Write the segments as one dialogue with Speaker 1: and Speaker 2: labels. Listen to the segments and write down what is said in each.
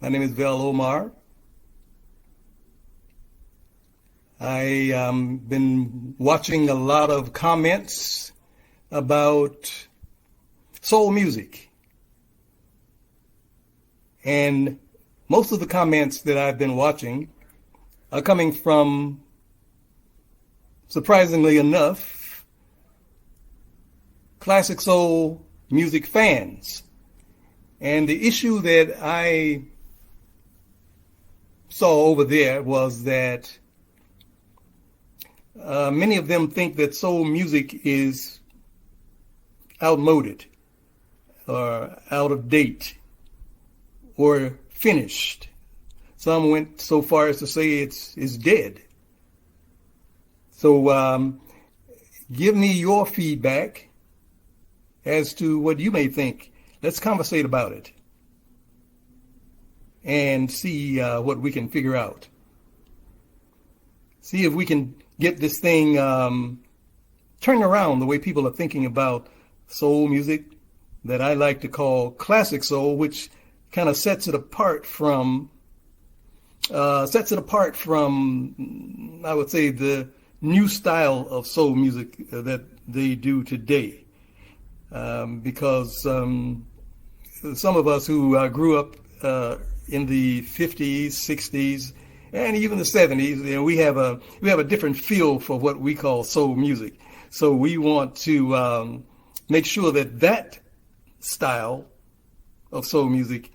Speaker 1: My name is Vel Omarr. I been watching a lot of comments about soul music. And most of the comments that I've been watching are coming from, surprisingly enough, classic soul music fans. And the issue that I saw over there was that many of them think that soul music is outmoded or out of date or finished. Some went so far as to say it's dead. So give me your feedback as to what you may think. Let's conversate about it and see what we can figure out. See if we can get this thing turned around the way people are thinking about soul music that I like to call classic soul, which kind of sets it apart from, I would say, the new style of soul music that they do today. Because some of us who grew up in the 50s, 60s, and even the 70s, we have a different feel for what we call soul music. So we want to make sure that that style of soul music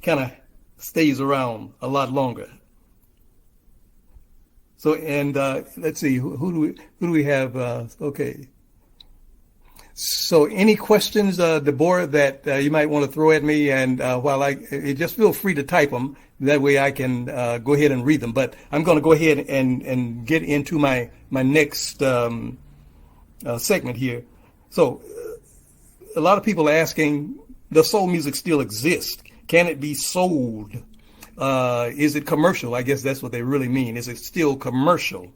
Speaker 1: kind of stays around a lot longer. So, and let's see, who do we have? Okay. So any questions, Deborah, that you might want to throw at me, and just feel free to type them. That way I can go ahead and read them. But I'm going to go ahead and get into my next segment here. So a lot of people are asking, does soul music still exist? Can it be sold? Is it commercial? I guess that's what they really mean. Is it still commercial?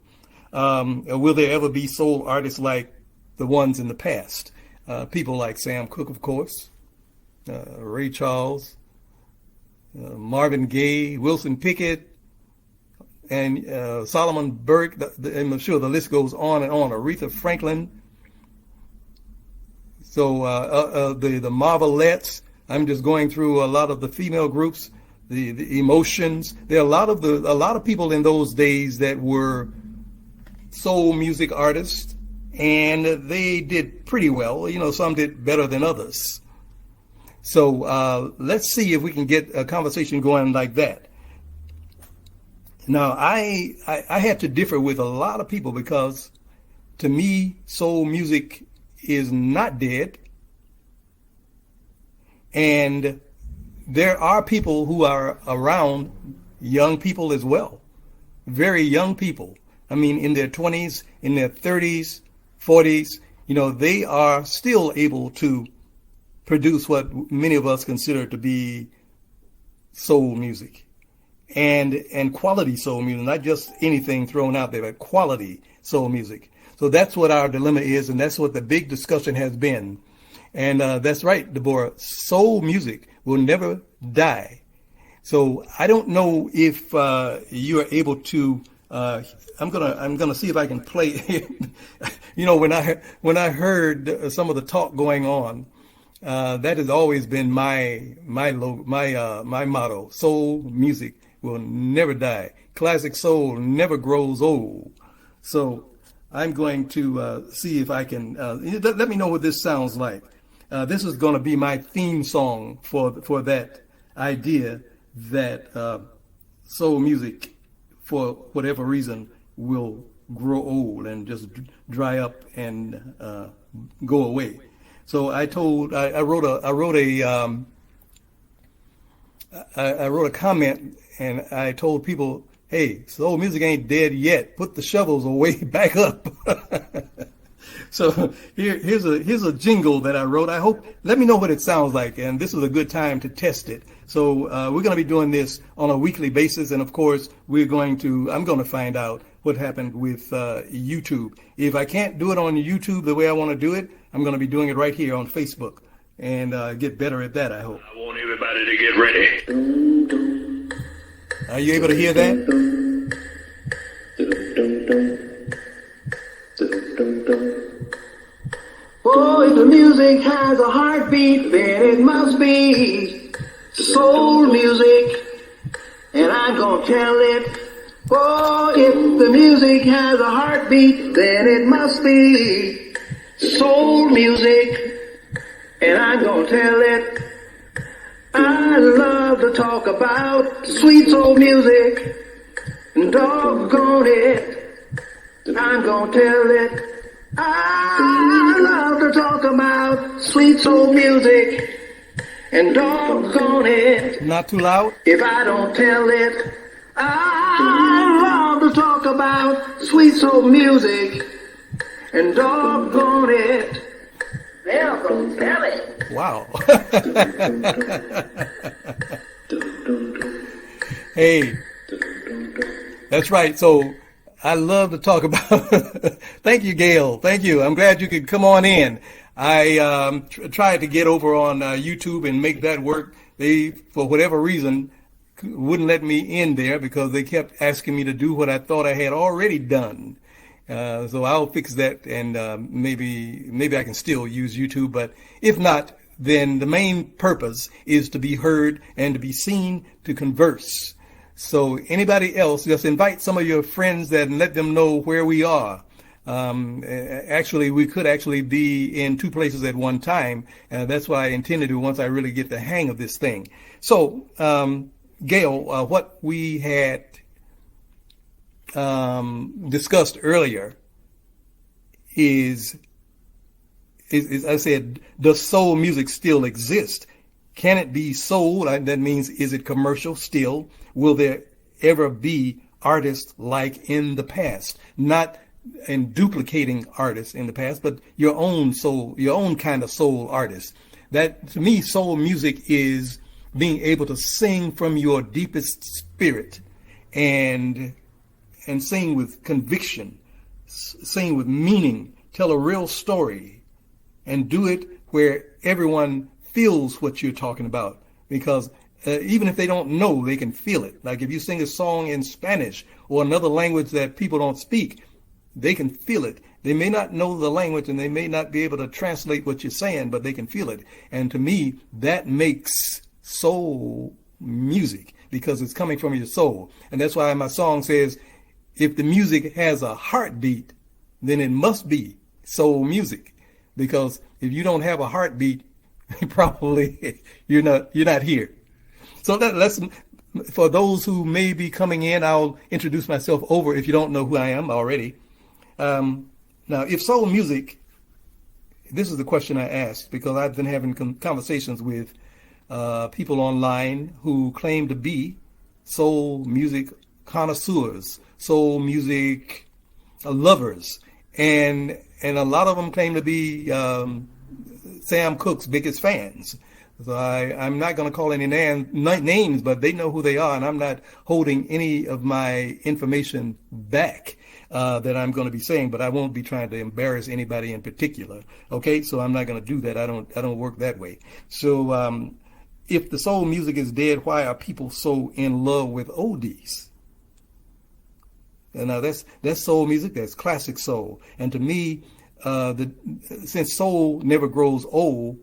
Speaker 1: Will there ever be soul artists like the ones in the past? People like Sam Cooke, of course, Ray Charles, Marvin Gaye, Wilson Pickett, and Solomon Burke. I'm sure the list goes on and on. Aretha Franklin. So the Marvelettes. I'm just going through a lot of the female groups, the Emotions. There are a lot of people in those days that were soul music artists, and they did pretty well. Some did better than others. So let's see if we can get a conversation going like that. Now, I had to differ with a lot of people because, to me, soul music is not dead. And there are people who are around, young people as well, very young people. I mean, in their 20s, in their 30s, 40s, they are still able to produce what many of us consider to be soul music and quality soul music, not just anything thrown out there, but quality soul music. So that's what our dilemma is, and that's what the big discussion has been. And that's right, Deborah, soul music will never die. So I don't know if you are able to, I'm gonna see if I can play. When I heard some of the talk going on, that has always been my motto. Soul music will never die. Classic soul never grows old. So I'm going to see if I can. Let me know what this sounds like. This is going to be my theme song for that idea that soul music, for whatever reason, will grow old and just dry up and go away. So I wrote a comment, and I told people, hey, soul music ain't dead yet. Put the shovels away back up. So here's a jingle that I wrote. Let me know what it sounds like, and this is a good time to test it. So we're going to be doing this on a weekly basis, and of course I'm going to find out what happened with YouTube. If I can't do it on YouTube the way I want to do it, I'm going to be doing it right here on Facebook and get better at that, I hope.
Speaker 2: I want everybody to get ready.
Speaker 1: Are you able to hear that?
Speaker 2: Oh, if the music has a heartbeat, then it must be soul music, and I'm gonna tell it. Oh, if the music has a heartbeat, then it must be soul music, and I'm gonna tell it. I love to talk about sweet soul music, and doggone it, I'm gonna tell it. I love to talk about sweet soul music, and doggone it,
Speaker 1: Not too loud?
Speaker 2: if I don't tell it. I love to talk about sweet soul music, and doggone it, they'll go tell it.
Speaker 1: Wow. Hey, that's right. So I love to talk about. Thank you, Gail. Thank you. I'm glad you could come on in. I tried to get over on YouTube and make that work. They, for whatever reason, wouldn't let me in there because they kept asking me to do what I thought I had already done. So I'll fix that, and maybe I can still use YouTube. But if not, then the main purpose is to be heard and to be seen, to converse. So anybody else, just invite some of your friends and let them know where we are. Actually, we could actually be in two places at one time. That's what I intended to once I really get the hang of this thing. So, Gail, what we had discussed earlier is I said, does soul music still exist? Can it be soul? That means, is it commercial still? Will there ever be artists like in the past? Not in duplicating artists in the past, but your own soul, your own kind of soul artist. That, to me, soul music is being able to sing from your deepest spirit and sing with conviction, sing with meaning, tell a real story, and do it where everyone feels what you're talking about. Because even if they don't know, they can feel it. Like if you sing a song in Spanish or another language that people don't speak, they can feel it. They may not know the language and they may not be able to translate what you're saying, but they can feel it. And to me, that makes soul music, because it's coming from your soul. And that's why my song says, if the music has a heartbeat, then it must be soul music. Because if you don't have a heartbeat, probably you're not here. So let's, for those who may be coming in, I'll introduce myself over if you don't know who I am already. Now, if soul music, this is the question I asked because I've been having conversations with people online who claim to be soul music connoisseurs, soul music lovers, and a lot of them claim to be Sam Cooke's biggest fans. So I'm not going to call any names, but they know who they are, and I'm not holding any of my information back that I'm going to be saying, but I won't be trying to embarrass anybody in particular. Okay, so I'm not going to do that. I don't work that way. So if the soul music is dead, why are people so in love with oldies? And now that's soul music, that's classic soul. And to me, since soul never grows old,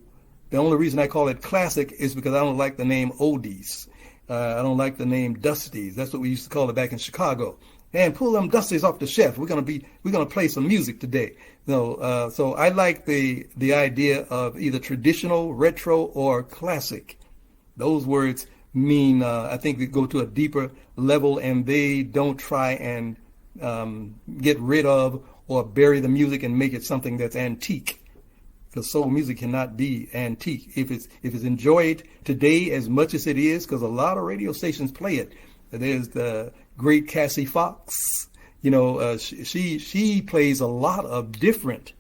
Speaker 1: the only reason I call it classic is because I don't like the name oldies. I don't like the name dusties. That's what we used to call it back in Chicago. And pull them dusties off the shelf. We're gonna play some music today. No, so I like the idea of either traditional, retro, or classic. Those words mean I think they go to a deeper level, and they don't try and get rid of or bury the music and make it something that's antique. Because soul music cannot be antique. If it's enjoyed today as much as it is, because a lot of radio stations play it. There's the great Cassie Fox. You know, she plays a lot of different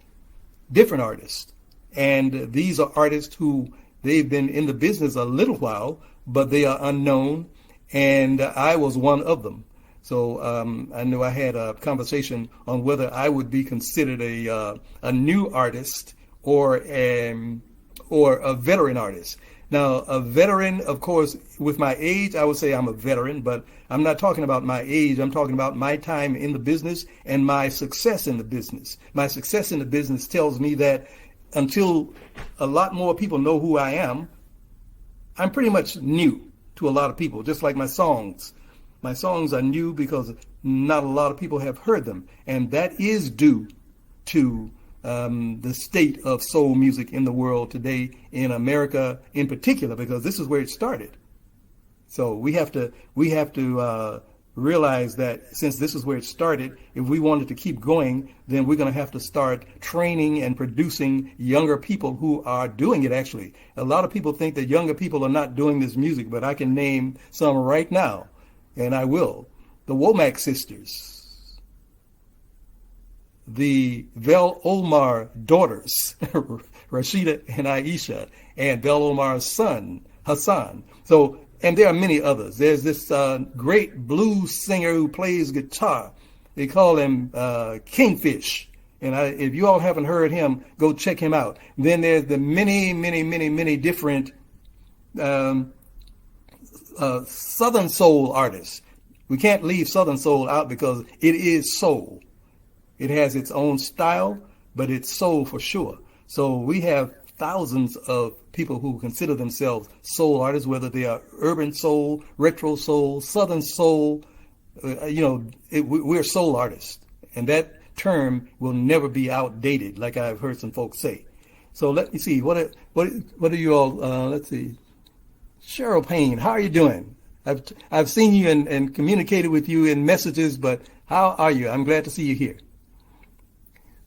Speaker 1: artists, and these are artists who they've been in the business a little while, but they are unknown, and I was one of them. So I know I had a conversation on whether I would be considered a new artist or a veteran artist. Now, a veteran, of course, with my age, I would say I'm a veteran, but I'm not talking about my age. I'm talking about my time in the business and my success in the business. My success in the business tells me that until a lot more people know who I am, I'm pretty much new to a lot of people, just like my songs. My songs are new because not a lot of people have heard them, and that is due to the state of soul music in the world today, in America in particular, because this is where it started. So we have to realize that since this is where it started, if we wanted to keep going, then we're going to have to start training and producing younger people who are doing it. Actually, a lot of people think that younger people are not doing this music, but I can name some right now, and I will. The Womack sisters, the Vel Omarr daughters, Rashida and Aisha, and Vel Omarr's son, Hassan. So, and there are many others. There's this great blues singer who plays guitar. They call him Kingfish. And if you all haven't heard him, go check him out. Then there's the many different Southern soul artists. We can't leave Southern soul out because it is soul. It has its own style, but it's soul for sure. So we have thousands of people who consider themselves soul artists, whether they are urban soul, retro soul, Southern soul. We're soul artists. And that term will never be outdated, like I've heard some folks say. So let me see. What are you all, let's see. Cheryl Payne, how are you doing? I've seen you and communicated with you in messages, but how are you? I'm glad to see you here.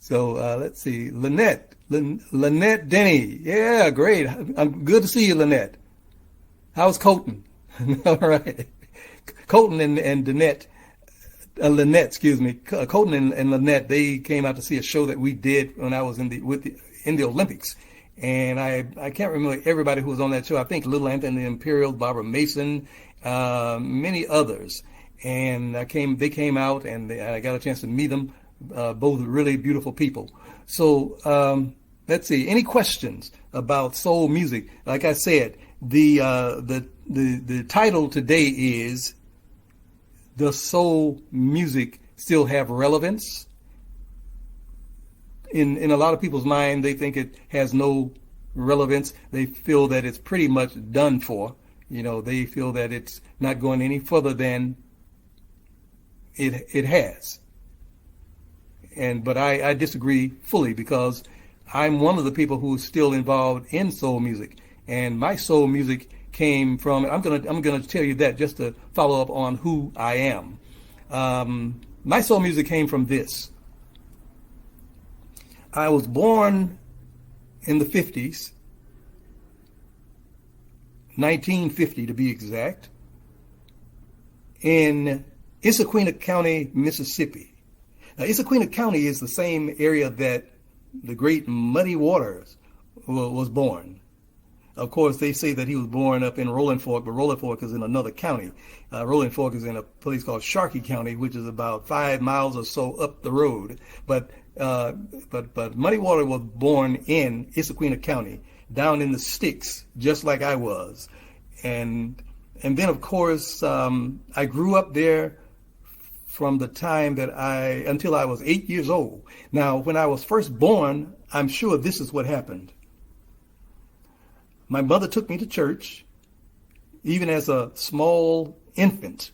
Speaker 1: So let's see, Lynette Denny. Yeah, great. I'm good to see you, Lynette. How's Colton? All right. Colton and Lynette, excuse me. Colton and Lynette, they came out to see a show that we did when I was in the Olympics. And I can't remember everybody who was on that show. I think Little Anthony Imperial, Barbara Mason, many others. And they came out and I got a chance to meet them. Both really beautiful people. So let's see. Any questions about soul music? Like I said, the title today is, does soul music still have relevance? In a lot of people's mind, they think it has no relevance. They feel that it's pretty much done for. They feel that it's not going any further than it has. But I disagree fully, because I'm one of the people who's still involved in soul music, and my soul music came from. I'm gonna tell you that just to follow up on who I am. My soul music came from this. I was born in the 50s, 1950 to be exact, in Issaquena County, Mississippi. Now, Issaquena County is the same area that the great Muddy Waters was born. Of course, they say that he was born up in Rolling Fork, but Rolling Fork is in another county. Rolling Fork is in a place called Sharkey County, which is about 5 miles or so up the road. But Muddy Waters was born in Issaquena County, down in the sticks, just like I was. And then, of course, I grew up there from the time that until I was 8 years old. Now, when I was first born, I'm sure this is what happened. My mother took me to church, even as a small infant,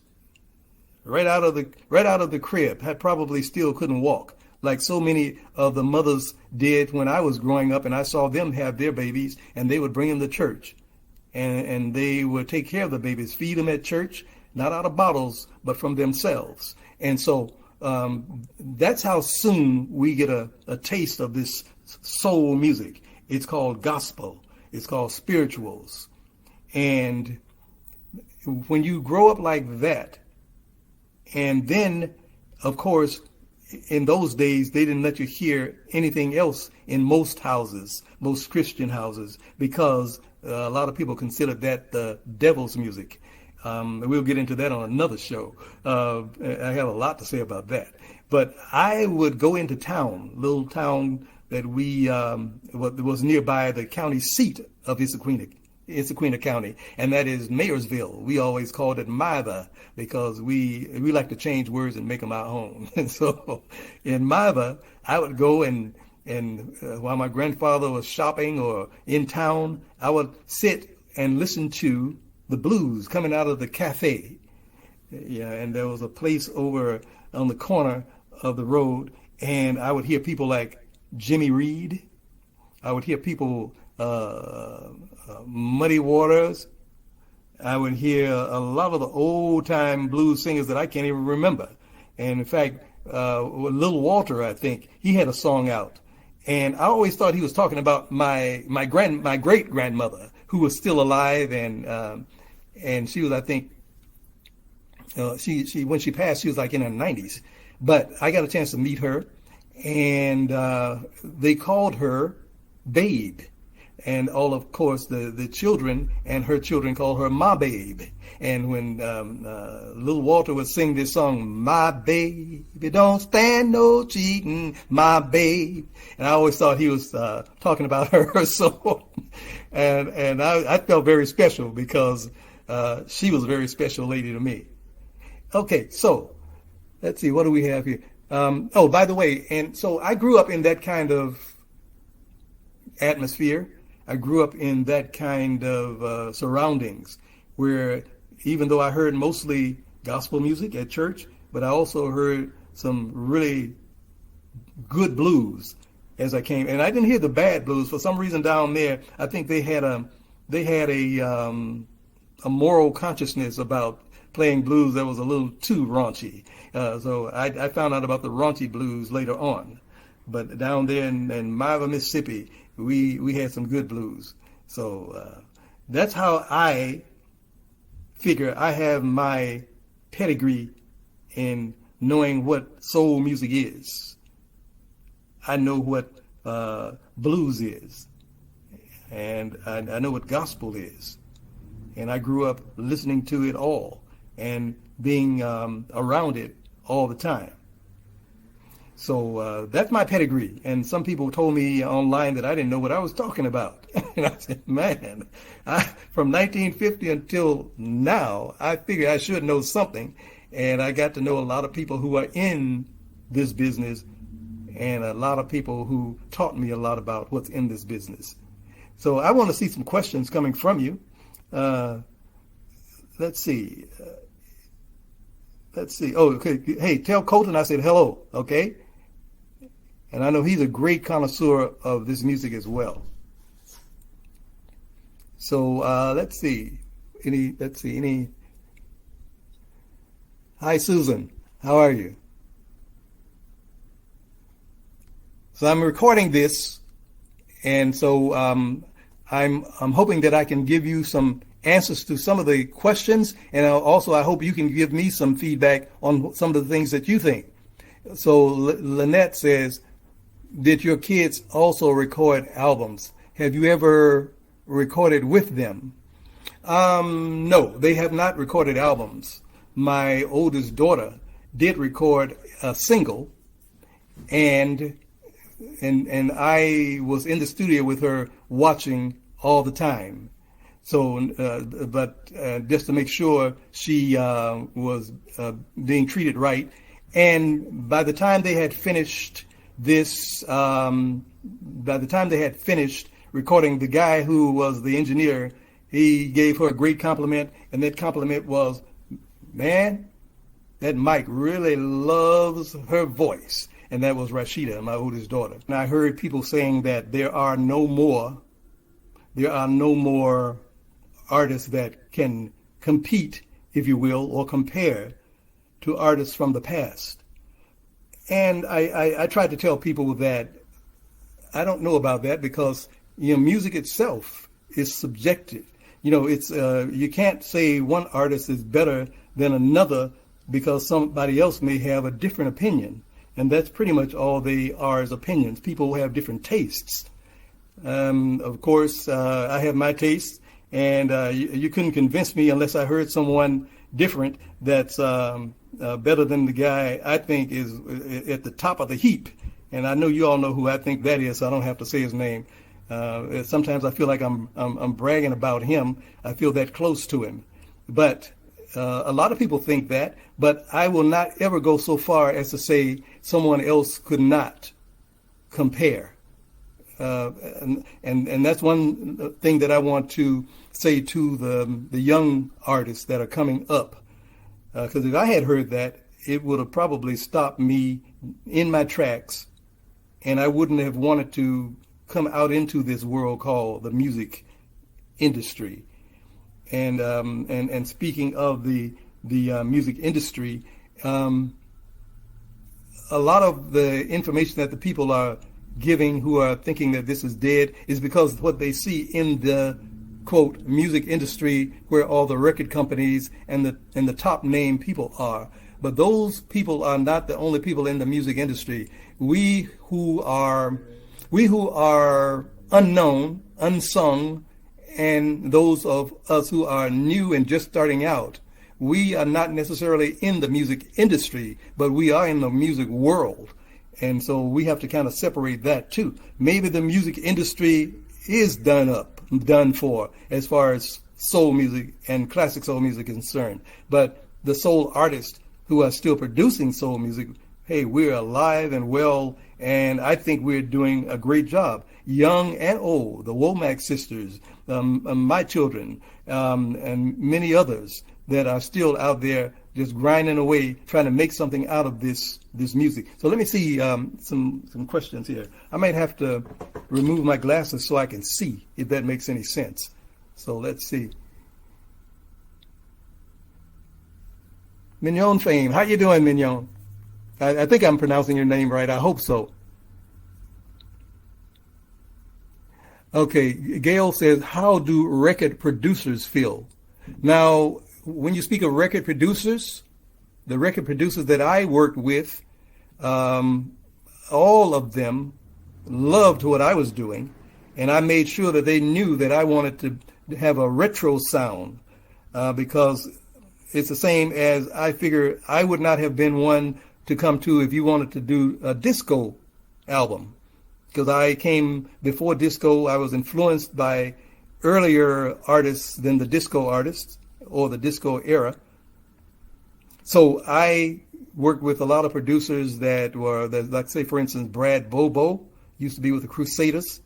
Speaker 1: right out of the crib. I probably still couldn't walk, like so many of the mothers did when I was growing up, and I saw them have their babies, and they would bring them to church, and they would take care of the babies, feed them at church, not out of bottles, but from themselves. And so that's how soon we get a taste of this soul music. It's called gospel. It's called spirituals. And when you grow up like that, and then, of course, in those days, they didn't let you hear anything else in most houses, most Christian houses, because a lot of people considered that the devil's music. We'll get into that on another show. I have a lot to say about that. But I would go into town, little town that was nearby the county seat of Issaquena Issaquena County, and that is Mayorsville. We always called it Miva because we like to change words and make them our own. And so in Miva, I would go and while my grandfather was shopping or in town, I would sit and listen to the blues coming out of the cafe. Yeah, and there was a place over on the corner of the road, and I would hear people like Jimmy Reed. I would hear people, Muddy Waters. I would hear a lot of the old-time blues singers that I can't even remember. And in fact, Little Walter, I think, he had a song out. And I always thought he was talking about my great grandmother, who was still alive, and she was, I think, she when she passed, she was like in her 90s. But I got a chance to meet her, and they called her Babe. And all, of course, the children and her children call her Ma Babe. And when Little Walter would sing this song, My baby don't stand no cheating, my babe. And I always thought he was talking about her. So, and I felt very special because she was a very special lady to me. Okay, so let's see, what do we have here? Oh, by the way, and so I grew up in that kind of atmosphere. I grew up in that kind of surroundings where even though I heard mostly gospel music at church, but I also heard some really good blues as I came. And I didn't hear the bad blues. For some reason down there, I think they had a moral consciousness about playing blues that was a little too raunchy. So I found out about the raunchy blues later on. But down there in Miva, Mississippi, we had some good blues. So that's how I figure I have my pedigree in knowing what soul music is. I know what blues is, and I know what gospel is. And I grew up listening to it all and being around it all the time. So that's my pedigree. And some people told me online that I didn't know what I was talking about. And I said, man, from 1950 until now, I figured I should know something. And I got to know a lot of people who are in this business and a lot of people who taught me a lot about what's in this business. So I want to see some questions coming from you. Let's see. Oh, okay. Hey, tell Colton I said hello, okay? And I know he's a great connoisseur of this music as well. So let's see. Hi, Susan. How are you? So I'm recording this, and so I'm hoping that I can give you some answers to some of the questions, and also I hope you can give me some feedback on some of the things that you think. So Lynette says, did your kids also record albums? Have you ever recorded with them? No, they have not recorded albums. My oldest daughter did record a single, and I was in the studio with her watching all the time. So, but just to make sure she was being treated right. And by the time they had finished recording, the guy who was the engineer, he gave her a great compliment, and that compliment was, man, that Mike really loves her voice. And that was Rashida, my oldest daughter. And I heard people saying that there are no more artists that can compete, if you will, or compare to artists from the past. And I tried to tell people that I don't know about that because, music itself is subjective. It's you can't say one artist is better than another because somebody else may have a different opinion. And that's pretty much all they are, is opinions. People have different tastes. Of course, I have my tastes, and you couldn't convince me unless I heard someone different that's better than the guy I think is at the top of the heap. And I know you all know who I think that is, so I don't have to say his name. Sometimes I feel like I'm bragging about him. I feel that close to him, but a lot of people think that. But I will not ever go so far as to say someone else could not compare. And that's one thing that I want to say to the young artists that are coming up. Because if I had heard that, it would have probably stopped me in my tracks, and I wouldn't have wanted to come out into this world called the music industry. And speaking of the music industry, a lot of the information that the people are giving who are thinking that this is dead is because of what they see in the quote music industry, where all the record companies and the top name people are. But those people are not the only people in the music industry. We who are unknown, unsung, and those of us who are new and just starting out, we are not necessarily in the music industry, but we are in the music world. And so we have to kind of separate that too. Maybe the music industry is done for, as far as soul music and classic soul music is concerned. But the soul artists who are still producing soul music, hey, we're alive and well, and I think we're doing a great job. Young and old, the Womack sisters, my children, and many others that are still out there just grinding away, trying to make something out of this music. So let me see some questions here. I might have to remove my glasses so I can see, if that makes any sense. So let's see. Mignon Fame, how you doing, Mignon? I think I'm pronouncing your name right. I hope so. Okay, Gail says, how do record producers feel? Now, when you speak of record producers, the record producers that I worked with, all of them loved what I was doing, and I made sure that they knew that I wanted to have a retro sound, because it's the same as I figure I would not have been one to come to if you wanted to do a disco album. Because I came before disco, I was influenced by earlier artists than the disco artists or the disco era. So I worked with a lot of producers that were, like say for instance, Brad Bobo used to be with the Crusaders.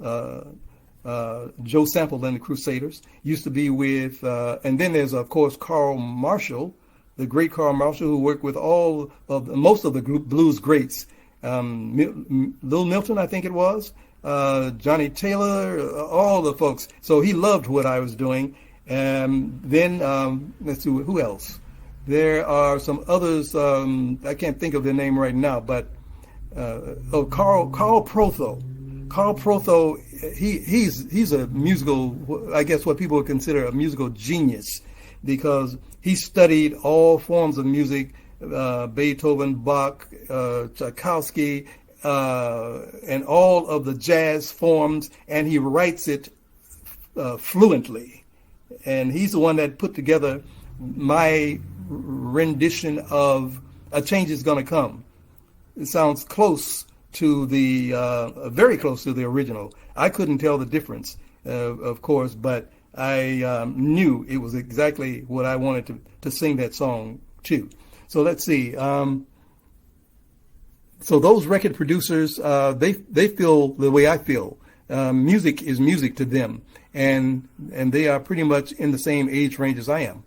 Speaker 1: Joe Sample and the Crusaders used to be with, and then there's of course Carl Marshall, the great Carl Marshall, who worked with most of the group blues greats. Lil Milton, I think it was, Johnny Taylor, all the folks. So he loved what I was doing. Then let's see, who else? There are some others. I can't think of their name right now, but Carl Protho. Carl Protho, he's a musical, I guess what people would consider a musical genius, because he studied all forms of music, Beethoven, Bach, Tchaikovsky, and all of the jazz forms, and he writes it fluently. And he's the one that put together my rendition of A Change Is Gonna Come. It sounds close to very close to the original. I couldn't tell the difference, of course, but I knew it was exactly what I wanted to sing that song to. So let's see. So those record producers, they feel the way I feel. Music is music to them, and they are pretty much in the same age range as I am.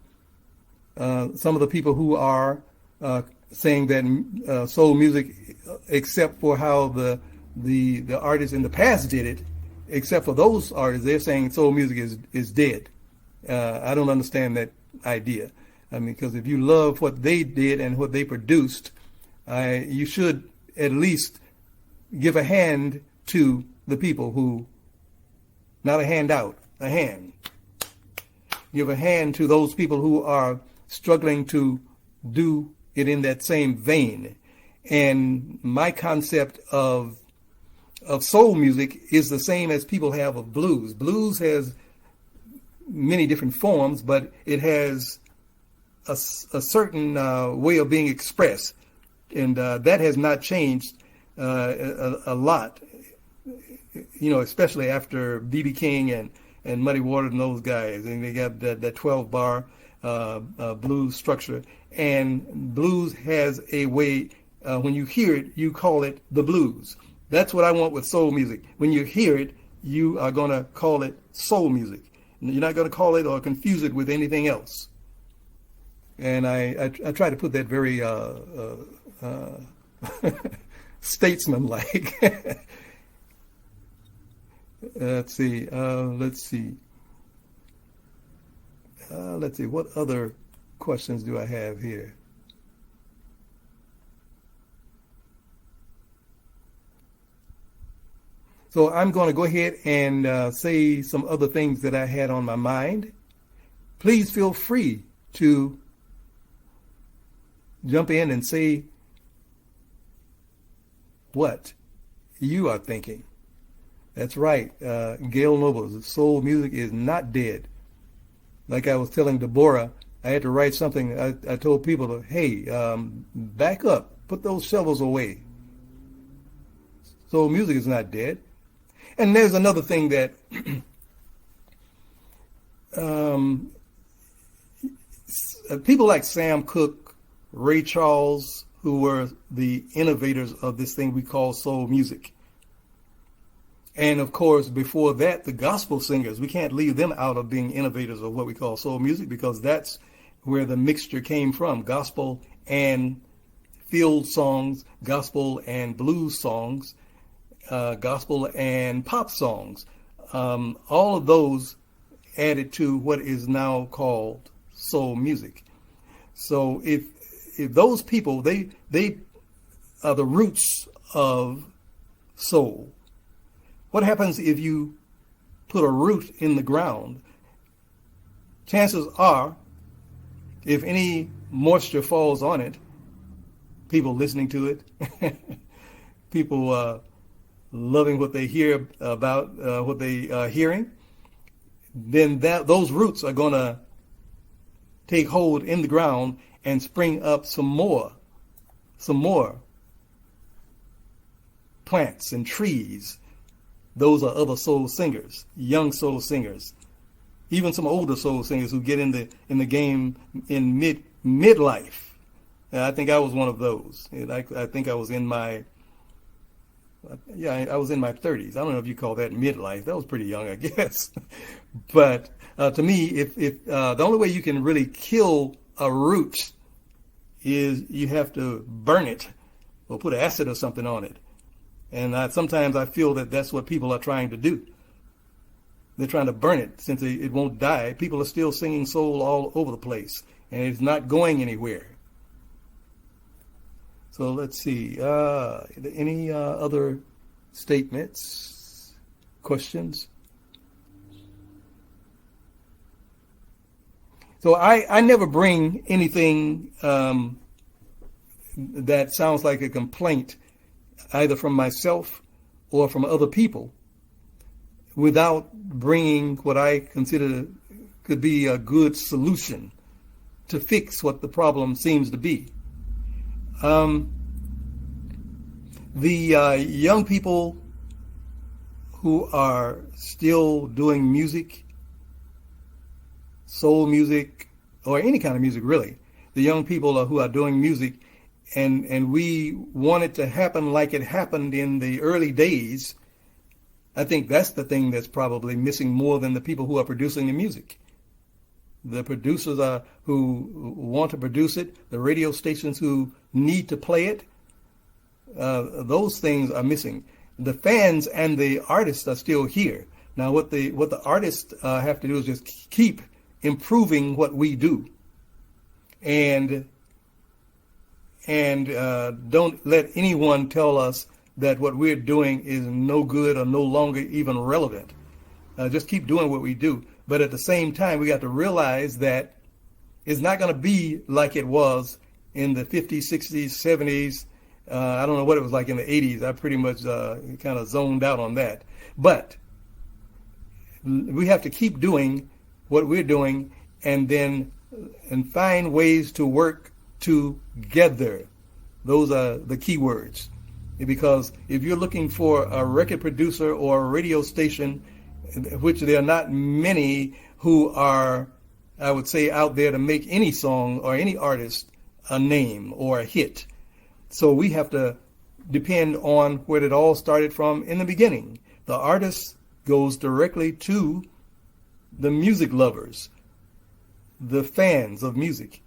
Speaker 1: Some of the people who are saying that soul music, except for how the artists in the past did it, except for those artists, they're saying soul music is dead. I don't understand that idea. I mean, because if you love what they did and what they produced, you should at least give a hand to the people who, not a handout, a hand. Give a hand to those people who are struggling to do it in that same vein. And my concept of soul music is the same as people have of blues. Blues has many different forms, but it has a certain way of being expressed, and that has not changed a lot. especially after B.B. King and Muddy Waters and those guys, and they got that 12 bar blues structure. And blues has a way, when you hear it, you call it the blues. That's what I want with soul music. When you hear it, you are going to call it soul music. You're not going to call it or confuse it with anything else. And I try to put that very statesman-like. Let's see. What other questions do I have here? So I'm going to go ahead and say some other things that I had on my mind. Please feel free to jump in and say what you are thinking. That's right. Gail Nobles, soul music is not dead. Like I was telling Deborah, I had to write something. I told people to, hey, back up, put those shovels away. Soul music is not dead. And there's another thing that people like Sam Cooke, Ray Charles, who were the innovators of this thing we call soul music. And of course, before that, the gospel singers, we can't leave them out of being innovators of what we call soul music, because that's where the mixture came from. Gospel and field songs, gospel and blues songs, gospel and pop songs. All of those added to what is now called soul music. So if those people, they are the roots of soul. What happens if you put a root in the ground? Chances are, if any moisture falls on it, people listening to it, people loving what they hear about what they are hearing, then those roots are going to take hold in the ground and spring up some more plants and trees. Those are other soul singers, young soul singers, even some older soul singers who get in the game in midlife. I think I was one of those. I think I was in my I was in my 30s. I don't know if you call that midlife. That was pretty young, I guess. But to me, if the only way you can really kill a root is you have to burn it or put acid or something on it. And sometimes I feel that that's what people are trying to do. They're trying to burn it since it won't die. People are still singing soul all over the place, and it's not going anywhere. So let's see. Any other statements, questions? So I never bring anything that sounds like a complaint, either from myself or from other people, without bringing what I consider could be a good solution to fix what the problem seems to be. The young people who are still doing music, soul music, or any kind of music really, the young people who are doing music, and we want it to happen like it happened in the early days, I think that's the thing that's probably missing more than the people who are producing the music. The producers who want to produce it, the radio stations who need to play it, those things are missing. The fans and the artists are still here. Now, what the artists have to do is just keep improving what we do, and don't let anyone tell us that what we're doing is no good or no longer even relevant. Just keep doing what we do. But at the same time, we got to realize that it's not going to be like it was in the 50s, 60s, 70s. I don't know what it was like in the 80s. I pretty much kind of zoned out on that. But we have to keep doing what we're doing and find ways to work together. Those are the key words. because if you're looking for a record producer or a radio station, which there are not many who are, I would say, out there to make any song or any artist a name or a hit. So we have to depend on where it all started from in the beginning. The artist goes directly to the music lovers, the fans of music,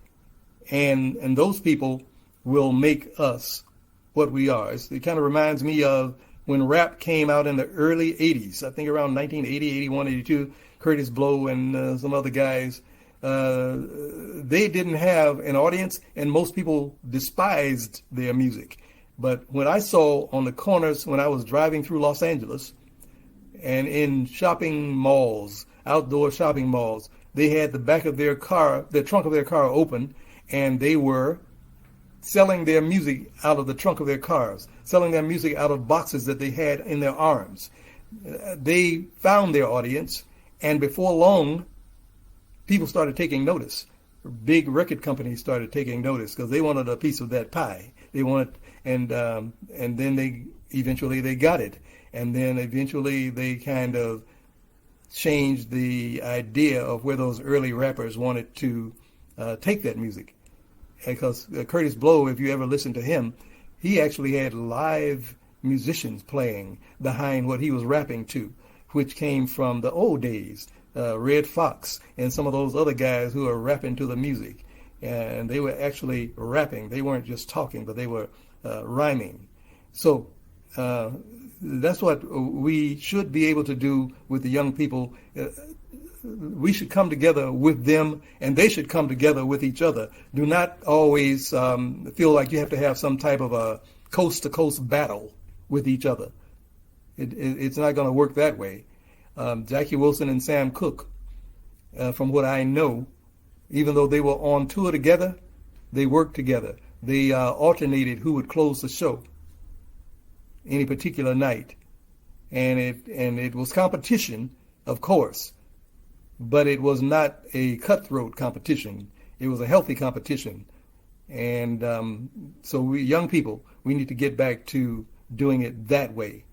Speaker 1: and those people will make us what we are. It kind of reminds me of when rap came out in the early 80s, I think around 1980, 81, 82, Curtis Blow and some other guys. They didn't have an audience, and most people despised their music. But when I saw on the corners when I was driving through Los Angeles and in shopping malls, outdoor shopping malls, they had the back of their car, the trunk of their car open, and they were selling their music out of the trunk of their cars, selling their music out of boxes that they had in their arms. They found their audience, and before long, people started taking notice. Big record companies started taking notice because they wanted a piece of that pie. They wanted, and then they eventually got it, and then eventually they kind of changed the idea of where those early rappers wanted to take that music. Because Curtis Blow, if you ever listen to him, he actually had live musicians playing behind what he was rapping to, which came from the old days. Red Fox and some of those other guys who are rapping to the music. And they were actually rapping. They weren't just talking, but they were rhyming. So that's what we should be able to do with the young people. We should come together with them, and they should come together with each other. Do not always feel like you have to have some type of a coast-to-coast battle with each other. It's not going to work that way. Jackie Wilson and Sam Cooke, from what I know, even though they were on tour together, they worked together. They alternated who would close the show any particular night. And it was competition, of course, but it was not a cutthroat competition. It was a healthy competition. And so we young people, we need to get back to doing it that way.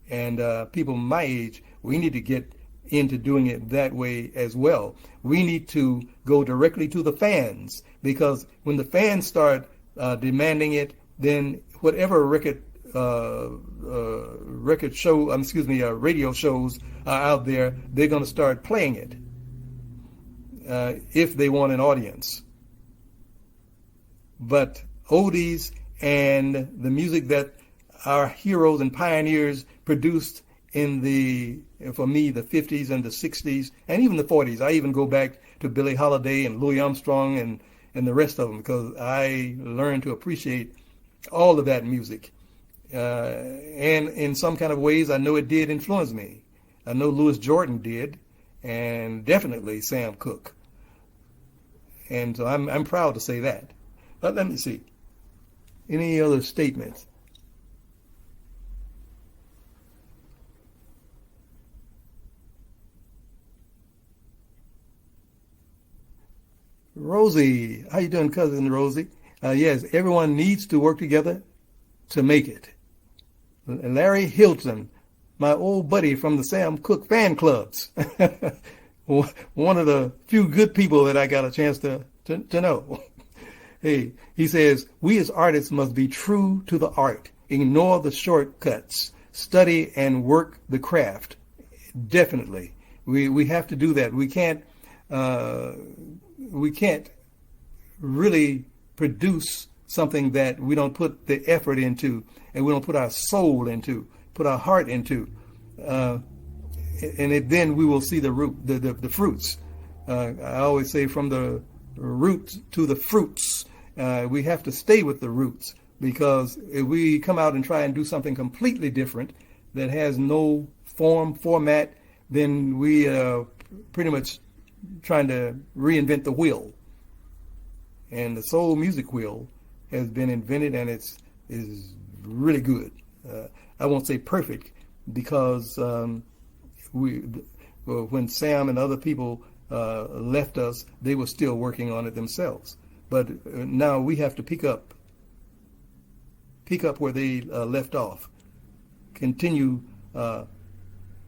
Speaker 1: And people my age, we need to get into doing it that way as well. We need to go directly to the fans, because when the fans start demanding it, then whatever radio shows are out there, they're going to start playing it if they want an audience. But oldies and the music that our heroes and pioneers produced in for me, the 50s and the 60s, and even the 40s. I even go back to Billie Holiday and Louis Armstrong and the rest of them, because I learned to appreciate all of that music. And in some kind of ways, I know it did influence me. I know Louis Jordan did, and definitely Sam Cooke. And so I'm proud to say that. But let me see. Any other statements? Rosie, how you doing, cousin Rosie? Yes, everyone needs to work together to make it. Larry Hilton, my old buddy from the Sam Cooke fan clubs, one of the few good people that I got a chance to know. Hey, he says, we as artists must be true to the art, ignore the shortcuts, study and work the craft. Definitely, we have to do that. We can't really produce something that we don't put the effort into, and we don't put our soul into, put our heart into, and then we will see the fruits. I always say, from the roots to the fruits. We have to stay with the roots, because if we come out and try and do something completely different that has no format, then we pretty much trying to reinvent the wheel. And the soul music wheel has been invented, and is really good. I won't say perfect, because when Sam and other people left us, they were still working on it themselves. But now we have to pick up pick up where they left off. Continue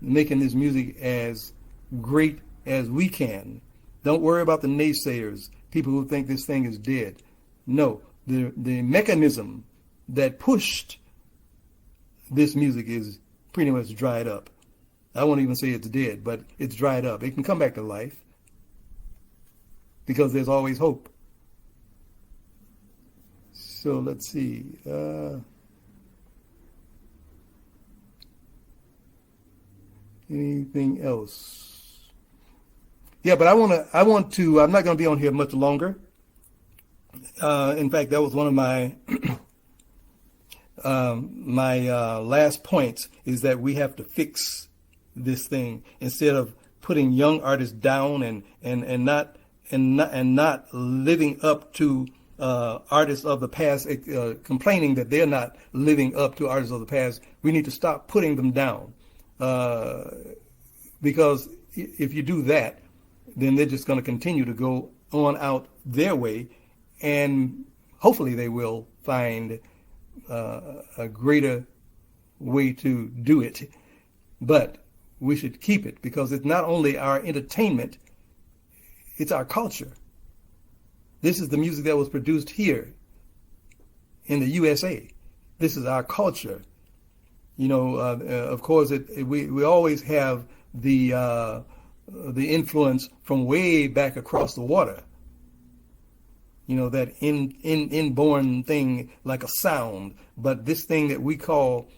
Speaker 1: making this music as great as we can. Don't worry about the naysayers, people who think this thing is dead. No, the mechanism that pushed this music is pretty much dried up. I won't even say it's dead, but it's dried up. It can come back to life because there's always hope. So let's see. Anything else? Yeah, but I'm not going to be on here much longer. In fact, that was one of my last points, is that we have to fix this thing instead of putting young artists down and not living up to artists of the past, complaining that they're not living up to artists of the past. We need to stop putting them down, because if you do that, then they're just going to continue to go on out their way, and hopefully they will find a greater way to do it. But we should keep it, because it's not only our entertainment, it's our culture. This is the music that was produced here in the USA. This is our culture. Of course, we always have the influence from way back across the water. That inborn thing like a sound. But this thing that we call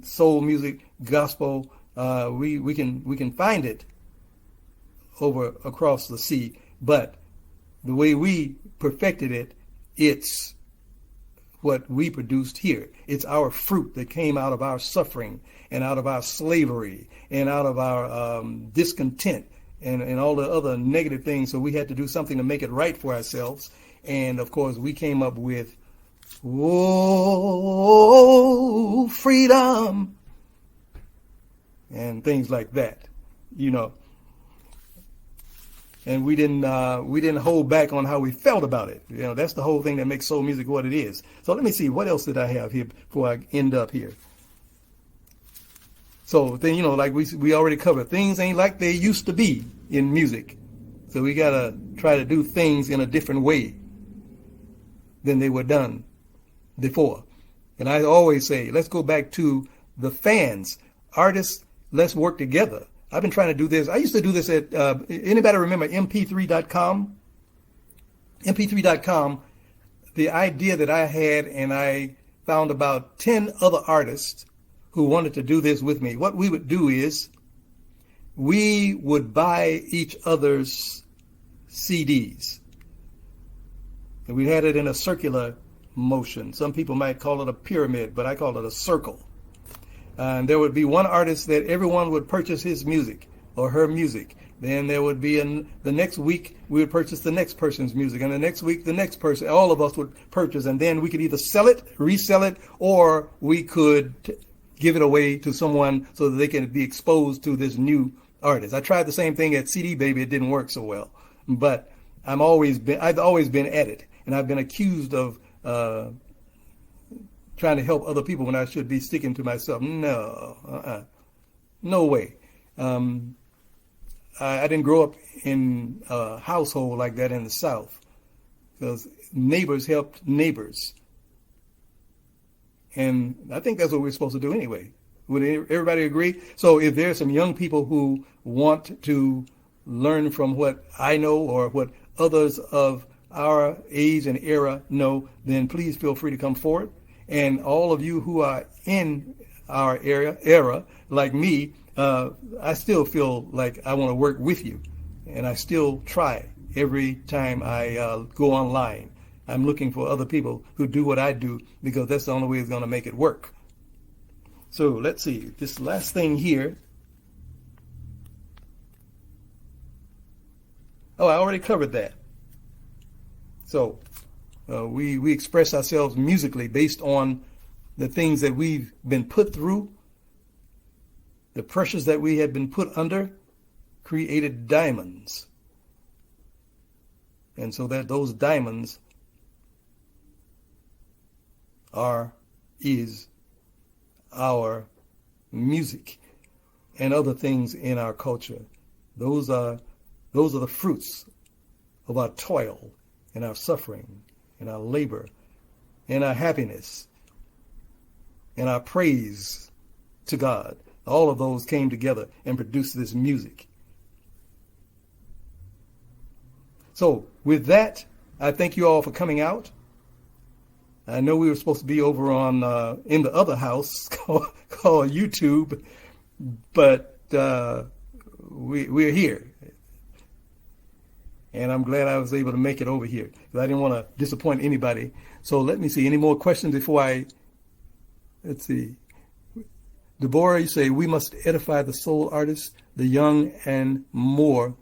Speaker 1: soul music, gospel, we can find it over across the sea. But the way we perfected it, it's what we produced here. It's our fruit that came out of our suffering and out of our slavery and out of our discontent and all the other negative things. So we had to do something to make it right for ourselves. And of course, we came up with, "Whoa, freedom," and things like that, And we didn't hold back on how we felt about it. That's the whole thing that makes soul music what it is. So let me see, what else did I have here before I end up here? So then, like we already covered, things ain't like they used to be in music. So we gotta try to do things in a different way than they were done before. And I always say, let's go back to the fans, artists. Let's work together. I've been trying to do this. I used to do this at, anybody remember mp3.com? mp3.com, the idea that I had, and I found about 10 other artists who wanted to do this with me. What we would do is we would buy each other's CDs. And we had it in a circular motion. Some people might call it a pyramid, but I call it a circle. And there would be one artist that everyone would purchase his music or her music. Then there would be the next week we would purchase the next person's music, and the next week the next person. All of us would purchase, and then we could either sell it, resell it, or we could give it away to someone so that they can be exposed to this new artist. I tried the same thing at CD Baby. It didn't work so well, but I've always been at it, and I've been accused of trying to help other people when I should be sticking to myself. No, no way. I didn't grow up in a household like that in the South, because neighbors helped neighbors. And I think that's what we're supposed to do anyway. Would everybody agree? So if there's some young people who want to learn from what I know or what others of our age and era know, then please feel free to come forward. And all of you who are in our era, like me, I still feel like I want to work with you. And I still try every time I go online. I'm looking for other people who do what I do, because that's the only way it's going to make it work. So let's see, this last thing here. Oh, I already covered that. So we express ourselves musically based on the things that we've been put through, the pressures that we had been put under, created diamonds. And so that those diamonds are is our music and other things in our culture. Those are the fruits of our toil and our suffering and our labor and our happiness and our praise to God. All of those came together and produced this music. So with that, I thank you all for coming out. I know we were supposed to be over on in the other house called YouTube, but we're here. And I'm glad I was able to make it over here because I didn't want to disappoint anybody. So let me see. Any more questions before let's see. Deborah, you say we must edify the soul artists, the young and the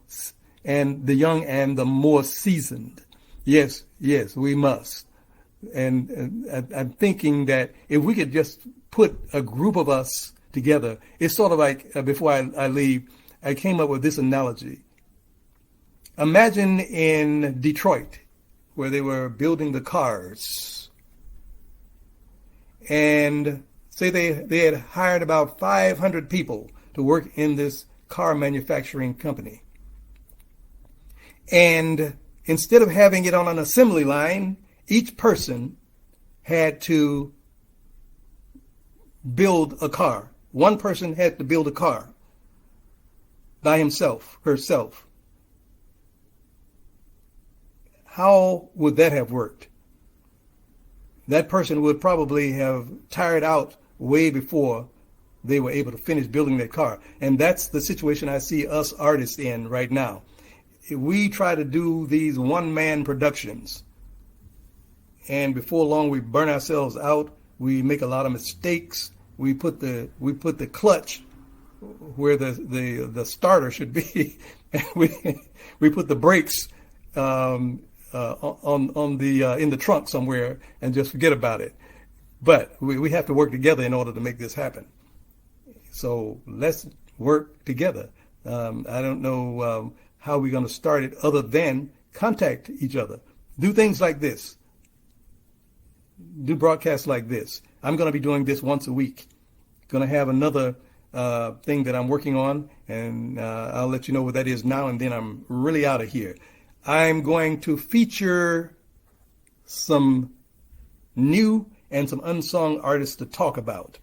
Speaker 1: more seasoned. Yes, we must. And I'm thinking that if we could just put a group of us together, it's sort of like, before I leave, I came up with this analogy. Imagine in Detroit, where they were building the cars, and say they had hired about 500 people to work in this car manufacturing company. And instead of having it on an assembly line, each person had to build a car. One person had to build a car by himself, herself. How would that have worked? That person would probably have tired out way before they were able to finish building that car. And that's the situation I see us artists in right now. We try to do these one-man productions, and before long we burn ourselves out. We make a lot of mistakes. We put the clutch where the starter should be. we put the brakes on in the trunk somewhere and just forget about it. But we have to work together in order to make this happen. So let's work together. I don't know how we're going to start it other than contact each other. Do things like this. Do broadcasts like this. I'm going to be doing this once a week. Going to have another thing that I'm working on, and I'll let you know what that is now, and then I'm really out of here. I'm going to feature some new and some unsung artists to talk about.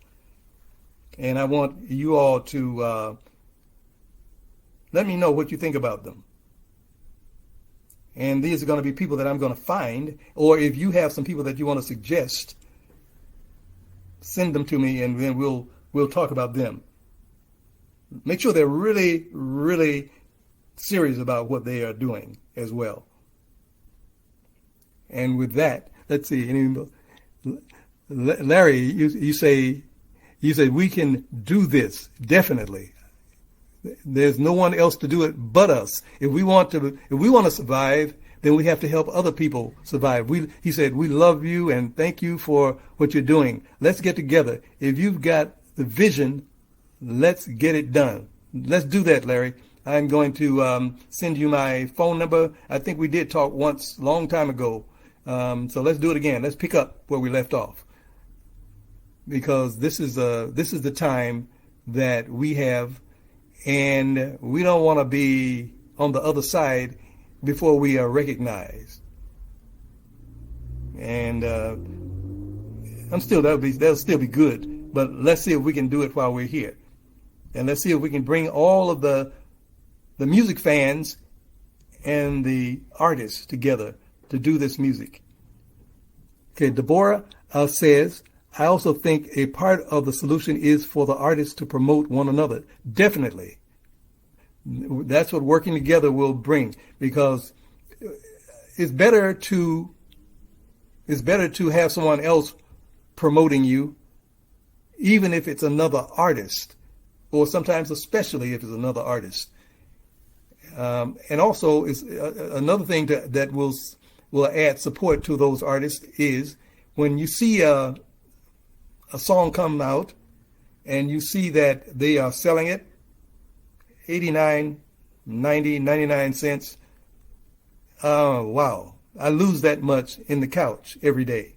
Speaker 1: And I want you all to let me know what you think about them. And these are going to be people that I'm going to find, or if you have some people that you want to suggest, send them to me, and then we'll talk about them. Make sure they're really, really serious about what they are doing as well. And with that, let's see. Larry, you say we can do this, definitely. There's no one else to do it but us. If we want to survive, then we have to help other people survive. He said, we love you and thank you for what you're doing. Let's get together. If you've got the vision, let's get it done. Let's do that, Larry. I'm going to send you my phone number. I think we did talk once, long time ago. So let's do it again. Let's pick up where we left off, because this is the time that we have. And we don't want to be on the other side before we are recognized. And that'll still be good. But let's see if we can do it while we're here. And let's see if we can bring all of the music fans and the artists together to do this music. Okay, Deborah says, I also think a part of the solution is for the artists to promote one another. Definitely. That's what working together will bring, because it's better to have someone else promoting you, even if it's another artist, or sometimes especially if it's another artist. And also, is another thing that will add support to those artists is when you see a song come out and you see that they are selling it 89, 90, 99 cents. Wow. I lose that much in the couch every day.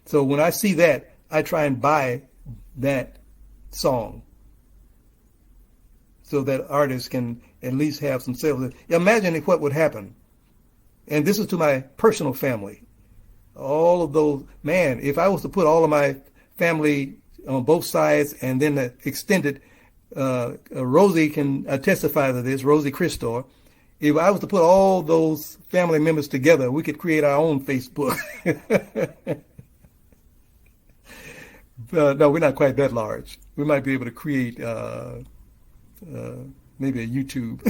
Speaker 1: So when I see that, I try and buy that song so that artists can at least have some sales. Imagine what would happen. And this is to my personal family. All of those, man, if I was to put all of my family on both sides and then the extended, Rosie can testify to this, Rosie Christor. If I was to put all those family members together, we could create our own Facebook. No, we're not quite that large. We might be able to create maybe a YouTube.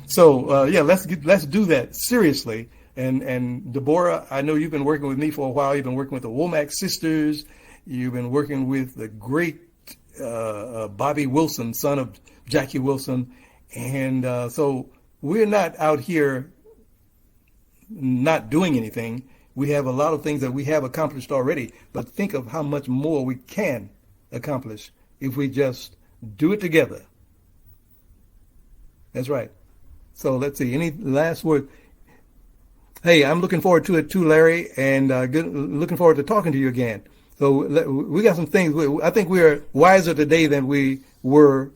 Speaker 1: So yeah, let's do that seriously. And Deborah, I know you've been working with me for a while. You've been working with the Womack sisters. You've been working with the great Bobby Wilson, son of Jackie Wilson. And so we're not out here not doing anything. We have a lot of things that we have accomplished already, but think of how much more we can accomplish if we just do it together. That's right. So let's see. Any last word? Hey, I'm looking forward to it too, Larry, and looking forward to talking to you again. So we got some things. I think we're wiser today than we were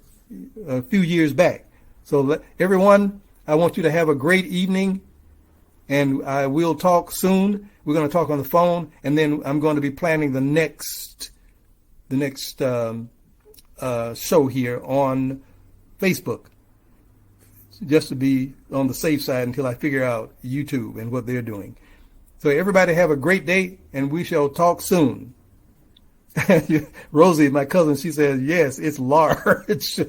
Speaker 1: a few years back. So everyone, I want you to have a great evening, and we'll talk soon. We're going to talk on the phone, and then I'm going to be planning the next show here on Facebook, just to be on the safe side until I figure out YouTube and what they're doing. So everybody have a great day, and we shall talk soon. Rosie, my cousin, she says, yes, it's large.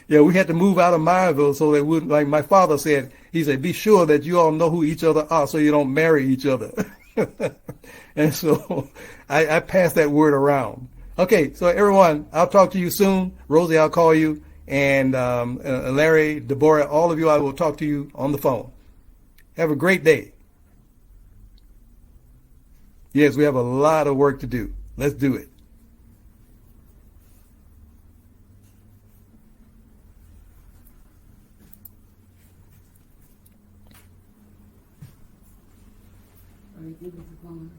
Speaker 1: Yeah, we had to move out of Meyerville so they wouldn't, like my father said, he said, be sure that you all know who each other are so you don't marry each other. And so I passed that word around. Okay, so everyone, I'll talk to you soon. Rosie, I'll call you. And Larry, Deborah, all of you, I will talk to you on the phone. Have a great day. Yes, we have a lot of work to do. Let's do it.
Speaker 3: All right, give us a phone.